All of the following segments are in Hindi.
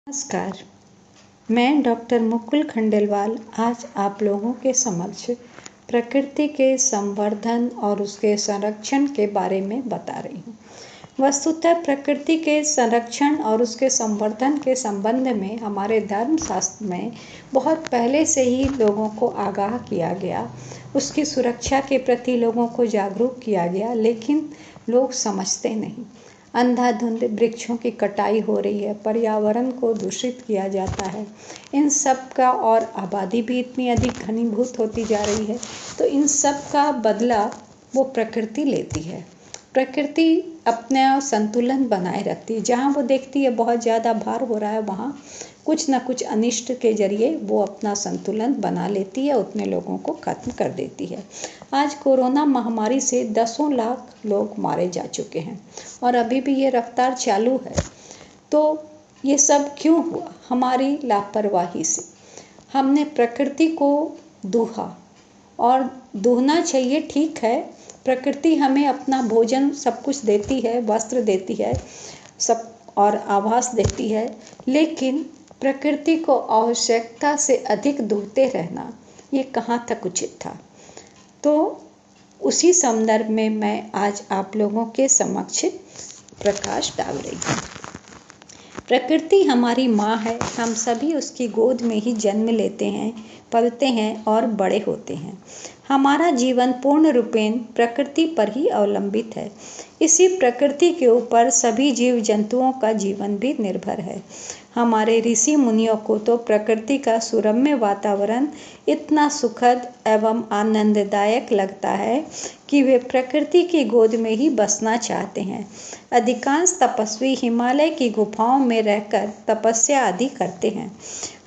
नमस्कार, मैं डॉक्टर मुकुल खंडेलवाल आज आप लोगों के समक्ष प्रकृति के संवर्धन और उसके संरक्षण के बारे में बता रही हूँ। वस्तुतः प्रकृति के संरक्षण और उसके संवर्धन के संबंध में हमारे धर्मशास्त्र में बहुत पहले से ही लोगों को आगाह किया गया, उसकी सुरक्षा के प्रति लोगों को जागरूक किया गया, लेकिन लोग समझते नहीं। अंधाधुंध वृक्षों की कटाई हो रही है, पर्यावरण को दूषित किया जाता है, इन सब का और आबादी भी इतनी अधिक घनीभूत होती जा रही है, तो इन सब का बदला वो प्रकृति लेती है। प्रकृति अपना संतुलन बनाए रखती है। जहाँ वो देखती है बहुत ज़्यादा भार हो रहा है, वहाँ कुछ न कुछ अनिष्ट के जरिए वो अपना संतुलन बना लेती है, उतने लोगों को खत्म कर देती है। आज कोरोना महामारी से 10 लाख लोग मारे जा चुके हैं और अभी भी ये रफ्तार चालू है। तो ये सब क्यों हुआ? हमारी लापरवाही से। हमने प्रकृति को दूहा, और दूहना चाहिए, ठीक है। प्रकृति हमें अपना भोजन सब कुछ देती है, वस्त्र देती है, सब और आवास देती है, लेकिन प्रकृति को आवश्यकता से अधिक दूहते रहना ये कहाँ तक उचित था? तो उसी संदर्भ में मैं आज आप लोगों के समक्ष प्रकाश डाल रही हूँ। प्रकृति हमारी माँ है, हम सभी उसकी गोद में ही जन्म लेते हैं, पलते हैं और बड़े होते हैं। हमारा जीवन पूर्ण रूपेण प्रकृति पर ही अवलंबित है। इसी प्रकृति के ऊपर सभी जीव जंतुओं का जीवन भी निर्भर है। हमारे ऋषि मुनियों को तो प्रकृति का सुरम्य वातावरण इतना सुखद एवं आनंददायक लगता है कि वे प्रकृति की गोद में ही बसना चाहते हैं। अधिकांश तपस्वी हिमालय की गुफाओं में रहकर तपस्या आदि करते हैं।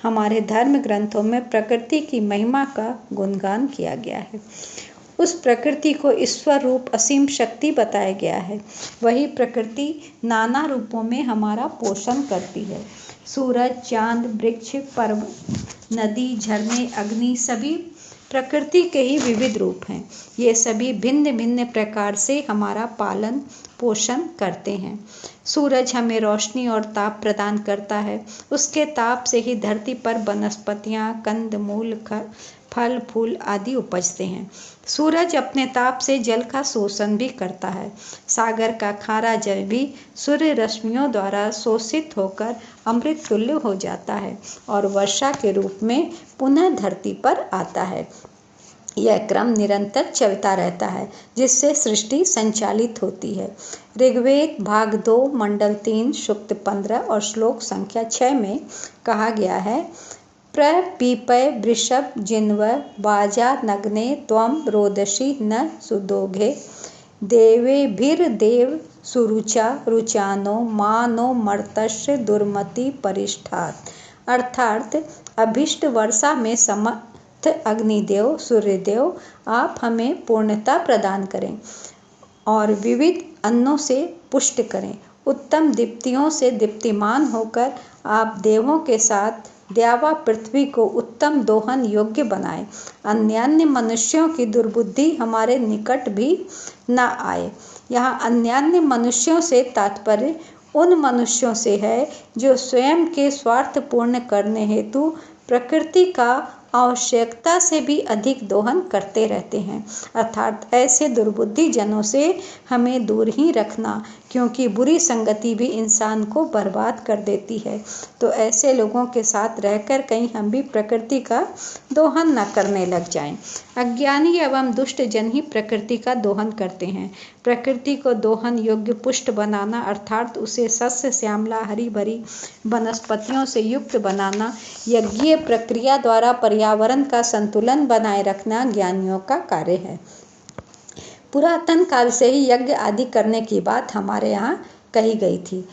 हमारे धर्म ग्रंथों में प्रकृति की महिमा का गुणगान किया गया है। उस प्रकृति को ईश्वर रूप असीम शक्ति बताया गया है। वही प्रकृति नाना रूपों में हमारा पोषण करती है। सूरज, चांद, वृक्ष, पर्वत, नदी, झरने, अग्नि सभी प्रकृति के ही विविध रूप हैं। ये सभी भिन्न भिन्न प्रकार से हमारा पालन पोषण करते हैं। सूरज हमें रोशनी और ताप प्रदान करता है। उसके ताप से ही धरती पर वनस्पतियाँ, कंद मूल, फल फूल आदि उपजते हैं। सूरज अपने ताप से जल का शोषण भी करता है। सागर का खारा जल भी सूर्य रश्मियों द्वारा शोषित होकर अमृत तुल्य हो जाता है और वर्षा के रूप में पुनः धरती पर आता है। यह क्रम निरंतर चलता रहता है, जिससे सृष्टि संचालित होती है। ऋग्वेद भाग 2 मंडल 3 सूक्त 15 और श्लोक संख्या 6 में कहा गया है, प्रपीपय वृषभ जिन्व वाजा नग्ने त्वं रोदसी न सुदोघे देवेभिर्देव सुरुचा रुचानो मानो मर्तस्य दुर्मति परिष्ठात्। अर्थात अभिष्ट वर्षा में समर्थ अग्निदेव सूर्यदेव आप हमें पूर्णता प्रदान करें और विविध अन्नों से पुष्ट करें। उत्तम दीप्तियों से दीप्तिमान होकर आप देवों के साथ द्यावा पृथ्वी को उत्तम दोहन योग्य बनाए। अन्यान्य मनुष्यों की दुर्बुद्धि हमारे निकट भी न आए। यहाँ अन्यान्य मनुष्यों से तात्पर्य उन मनुष्यों से है जो स्वयं के स्वार्थ पूर्ण करने हेतु प्रकृति का आवश्यकता से भी अधिक दोहन करते रहते हैं। अर्थात ऐसे दुर्बुद्धि जनों से हमें दूर ही रखना, क्योंकि बुरी संगति भी इंसान को बर्बाद कर देती है। तो ऐसे लोगों के साथ रहकर कहीं हम भी प्रकृति का दोहन न करने लग जाएं। अज्ञानी एवं दुष्ट जन ही प्रकृति का दोहन करते हैं। प्रकृति को दोहन योग्य पुष्ट बनाना अर्थात उसे सस्य श्यामला हरी भरी वनस्पतियों से युक्त बनाना, यज्ञीय प्रक्रिया द्वारा पर्यावरण का संतुलन बनाए रखना ज्ञानियों का कार्य है। पुरातन काल से ही यज्ञ आदि करने की बात हमारे यहाँ कही गई थी।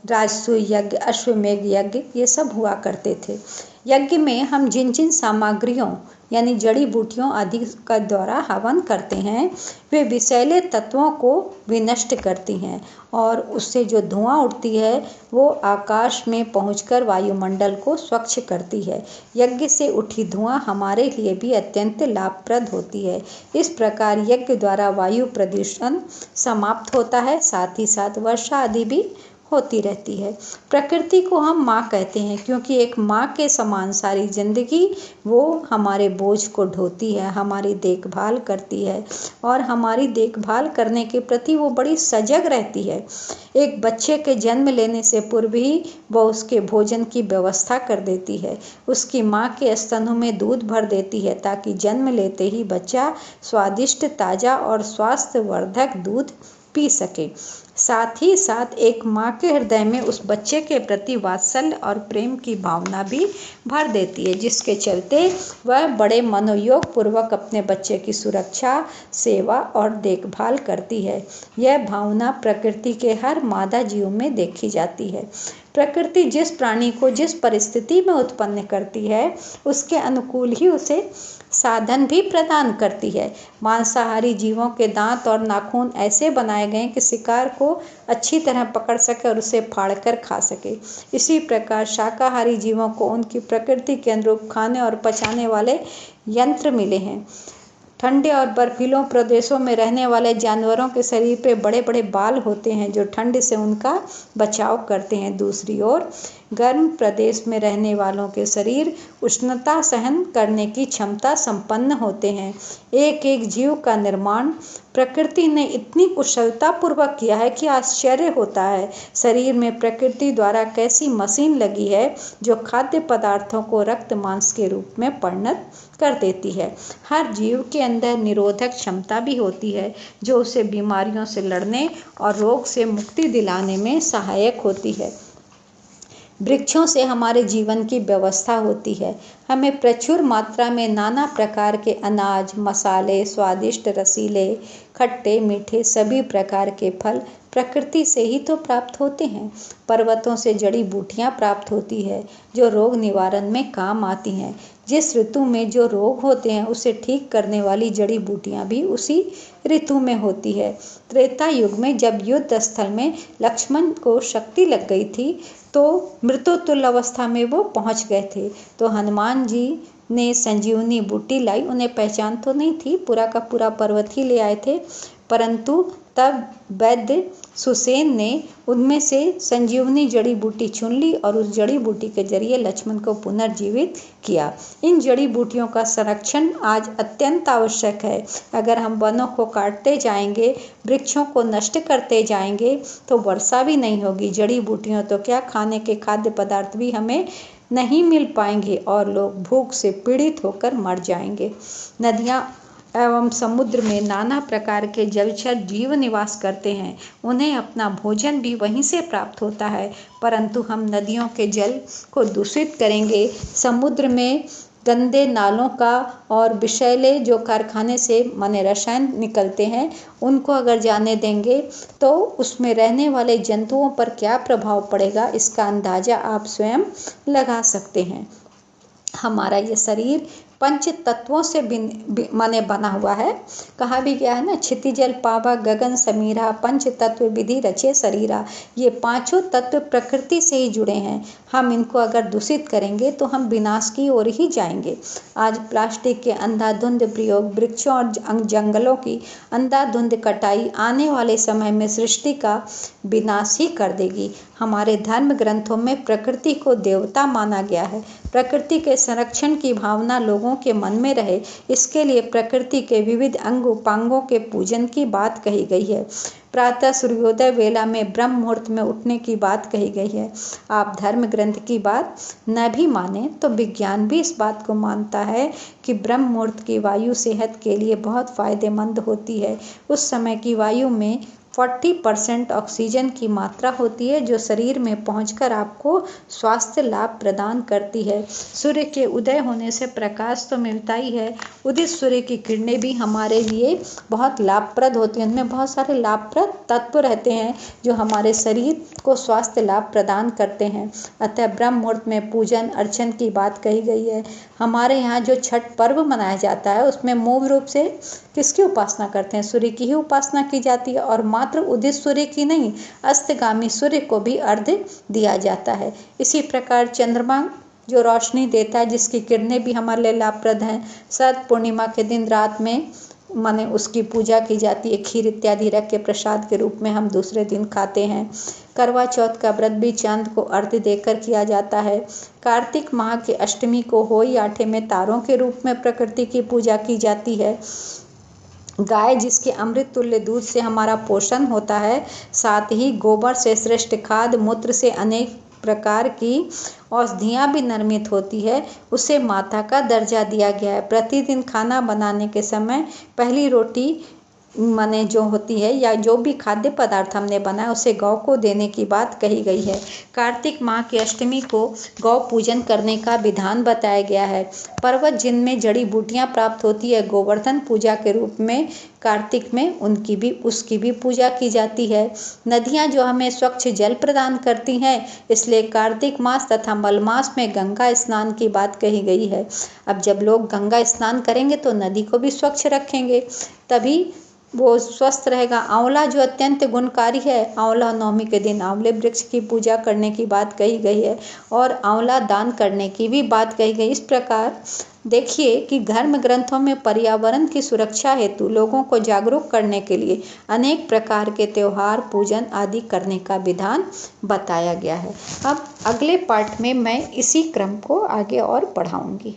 राजसूय यज्ञ, अश्वमेघ यज्ञ ये सब हुआ करते थे। यज्ञ में हम जिन जिन सामग्रियों यानी जड़ी बूटियों आदि का द्वारा हवन करते हैं, वे विषैले तत्वों को विनष्ट करती हैं और उससे जो धुआं उठती है वो आकाश में पहुंचकर वायुमंडल को स्वच्छ करती है। यज्ञ से उठी धुआं हमारे लिए भी अत्यंत लाभप्रद होती है। इस प्रकार यज्ञ द्वारा वायु प्रदूषण समाप्त होता है, साथ ही साथ वर्षा आदि भी होती रहती है। प्रकृति को हम माँ कहते हैं क्योंकि एक माँ के समान सारी जिंदगी वो हमारे बोझ को ढोती है, हमारी देखभाल करती है और हमारी देखभाल करने के प्रति वो बड़ी सजग रहती है। एक बच्चे के जन्म लेने से पूर्व ही वो उसके भोजन की व्यवस्था कर देती है, उसकी माँ के स्तनों में दूध भर देती है ताकि जन्म लेते ही बच्चा स्वादिष्ट, ताज़ा और स्वास्थ्यवर्धक दूध पी सके। साथ ही साथ एक माँ के हृदय में उस बच्चे के प्रति वात्सल्य और प्रेम की भावना भी भर देती है, जिसके चलते वह बड़े मनोयोग पूर्वक अपने बच्चे की सुरक्षा, सेवा और देखभाल करती है। यह भावना प्रकृति के हर मादा जीव में देखी जाती है। प्रकृति जिस प्राणी को जिस परिस्थिति में उत्पन्न करती है, उसके अनुकूल ही उसे साधन भी प्रदान करती है। मांसाहारी जीवों के दांत और नाखून ऐसे बनाए गए कि शिकार को अच्छी तरह पकड़ सके और उसे फाड़कर खा सके। इसी प्रकार शाकाहारी जीवों को उनकी प्रकृति के अनुरूप खाने और पचाने वाले यंत्र मिले हैं। ठंडे और बर्फीलों प्रदेशों में रहने वाले जानवरों के शरीर पे बड़े बड़े बाल होते हैं जो ठंड से उनका बचाव करते हैं। दूसरी ओर गर्म प्रदेश में रहने वालों के शरीर उष्णता सहन करने की क्षमता संपन्न होते हैं। एक एक जीव का निर्माण प्रकृति ने इतनी कुशलतापूर्वक किया है कि आश्चर्य होता है। शरीर में प्रकृति द्वारा कैसी मशीन लगी है जो खाद्य पदार्थों को रक्त मांस के रूप में परिणत कर देती है। हर जीव के अंदर निरोधक क्षमता भी होती है जो उसे बीमारियों से लड़ने और रोग से मुक्ति दिलाने में सहायक होती है। वृक्षों से हमारे जीवन की व्यवस्था होती है। हमें प्रचुर मात्रा में नाना प्रकार के अनाज, मसाले, स्वादिष्ट, रसीले, खट्टे, मीठे सभी प्रकार के फल प्रकृति से ही तो प्राप्त होते हैं। पर्वतों से जड़ी बूटियां प्राप्त होती है जो रोग निवारण में काम आती हैं। जिस ऋतु में जो रोग होते हैं उसे ठीक करने वाली जड़ी बूटियां भी उसी ऋतु में होती है। त्रेता युग में जब युद्ध स्थल में लक्ष्मण को शक्ति लग गई थी तो मृत्युतुल्य अवस्था में वो पहुंच गए थे, तो हनुमान जी ने संजीवनी बूटी लाई। उन्हें पहचान तो नहीं थी, पूरा का पूरा पर्वत ही ले आए थे, परंतु तब वैद्य सुसेन ने उनमें से संजीवनी जड़ी बूटी चुन ली और उस जड़ी बूटी के जरिए लक्ष्मण को पुनर्जीवित किया। इन जड़ी बूटियों का संरक्षण आज अत्यंत आवश्यक है। अगर हम वनों को काटते जाएंगे, वृक्षों को नष्ट करते जाएंगे तो वर्षा भी नहीं होगी। जड़ी बूटियों तो क्या, खाने के खाद्य पदार्थ भी हमें नहीं मिल पाएंगे और लोग भूख से पीड़ित होकर मर जाएंगे। नदियाँ एवं समुद्र में नाना प्रकार के जलचर जीव निवास करते हैं, उन्हें अपना भोजन भी वहीं से प्राप्त होता है, परंतु हम नदियों के जल को दूषित करेंगे, समुद्र में गंदे नालों का और विषैले जो कारखाने से माने रसायन निकलते हैं उनको अगर जाने देंगे तो उसमें रहने वाले जंतुओं पर क्या प्रभाव पड़ेगा, इसका अंदाजा आप स्वयं लगा सकते हैं। हमारा ये शरीर पंच तत्वों से माने बना हुआ है। कहा भी गया है ना, क्षितिजल पावक गगन समीरा पंच तत्व विधि रचे शरीरा। ये पांचों तत्व प्रकृति से ही जुड़े हैं। हम इनको अगर दूषित करेंगे तो हम विनाश की ओर ही जाएंगे। आज प्लास्टिक के अंधाधुंध प्रयोग, वृक्षों और जंगलों की अंधाधुंध कटाई आने वाले समय में सृष्टि का विनाश ही कर देगी। हमारे धर्म ग्रंथों में प्रकृति को देवता माना गया है। प्रकृति के संरक्षण की भावना लोगों के मन में रहे, इसके लिए प्रकृति के विविध अंग उपांगों के पूजन की बात कही गई है। प्रातः सूर्योदय वेला में ब्रह्म मुहूर्त में उठने की बात कही गई है। आप धर्म ग्रंथ की बात न भी माने तो विज्ञान भी इस बात को मानता है कि ब्रह्म मुहूर्त की वायु सेहत के लिए बहुत फायदेमंद होती है। उस समय की वायु में 40% ऑक्सीजन की मात्रा होती है जो शरीर में पहुंचकर आपको स्वास्थ्य लाभ प्रदान करती है। सूर्य के उदय होने से प्रकाश तो मिलता ही है, उदित सूर्य की किरणें भी हमारे लिए बहुत लाभप्रद होती हैं। उनमें बहुत सारे लाभप्रद तत्व रहते हैं जो हमारे शरीर को स्वास्थ्य लाभ प्रदान करते हैं। अतः ब्रह्म मुहूर्त में पूजन अर्चन की बात कही गई है। हमारे यहाँ जो छठ पर्व मनाया जाता है उसमें मूल रूप से किसकी उपासना करते हैं? सूर्य की ही उपासना की जाती है और मात्र उदित सूर्य की नहीं, अस्तगामी सूर्य को भी अर्घ्य दिया जाता है। इसी प्रकार चंद्रमा जो रोशनी देता है, जिसकी किरणें भी हमारे लिए लाभप्रद हैं, शरद पूर्णिमा के दिन रात में माने उसकी पूजा की जाती है। खीर इत्यादि रख के प्रसाद के रूप में हम दूसरे दिन खाते हैं। करवा चौथ का व्रत भी चांद को अर्घ्य देकर किया जाता है। कार्तिक माह की अष्टमी को होई आटे में तारों के रूप में प्रकृति की पूजा की जाती है। गाय जिसके अमृत तुल्य दूध से हमारा पोषण होता है, साथ ही गोबर से श्रेष्ठ खाद, मूत्र से अनेक प्रकार की औषधियाँ भी निर्मित होती है, उसे माता का दर्जा दिया गया है। प्रतिदिन खाना बनाने के समय पहली रोटी माने जो होती है या जो भी खाद्य पदार्थ हमने बनाया उसे गौ को देने की बात कही गई है। कार्तिक माह की अष्टमी को गौ पूजन करने का विधान बताया गया है। पर्वत जिनमें जड़ी बूटियां प्राप्त होती है, गोवर्धन पूजा के रूप में कार्तिक में उसकी भी पूजा की जाती है। नदियां जो हमें स्वच्छ जल प्रदान करती हैं, इसलिए कार्तिक मास तथा मलमास में गंगा स्नान की बात कही गई है। अब जब लोग गंगा स्नान करेंगे तो नदी को भी स्वच्छ रखेंगे, तभी वो स्वस्थ रहेगा। आंवला जो अत्यंत गुणकारी है, आंवला नवमी के दिन आंवले वृक्ष की पूजा करने की बात कही गई है और आंवला दान करने की भी बात कही गई। इस प्रकार देखिए कि धर्म ग्रंथों में पर्यावरण की सुरक्षा हेतु लोगों को जागरूक करने के लिए अनेक प्रकार के त्योहार, पूजन आदि करने का विधान बताया गया है। अब अगले पार्ट में मैं इसी क्रम को आगे और बढ़ाऊंगी।